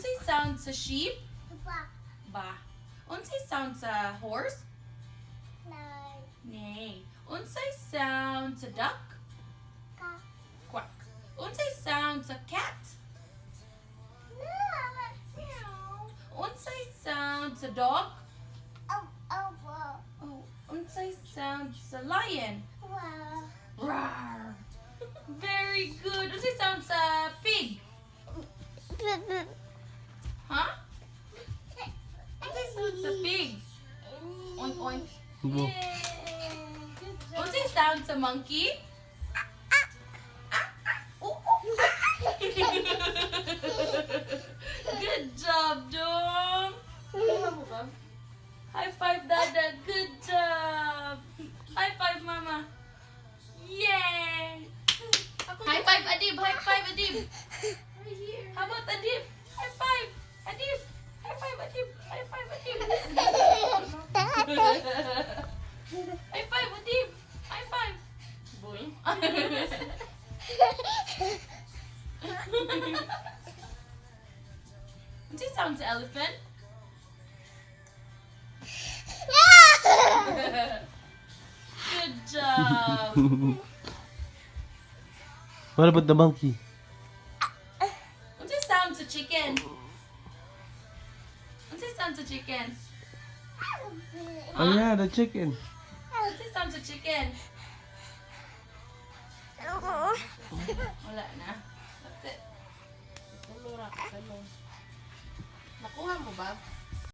Unsay sound sa sheep? Ba. Unsay sound sa horse? Nay. Unsay sound sa duck? Quack. Unsay sound sa cat? Meow. Unsay sound sa dog? Oh, unsay sound sa lion? Rawr. Very good. Unsay sound sa pig? Huh? Unsay sound sa pig? Oink oink. Yay. Unsay sound sa monkey? Good job, Dom. High five, Dada. Good job. High five, Mama. Yay. High five, Adib. High five, Adib. How about Adib? High five, Adib. High five, Adib. High five, Adib. High five, Adib. High five. Boy. What's it sound to elephant? Good job. What about the monkey? What's it sound to chicken? What's it sound to chicken? Oh yeah, the chicken. What's it sound to chicken? Wala na. That's it. Nakuha mo ba?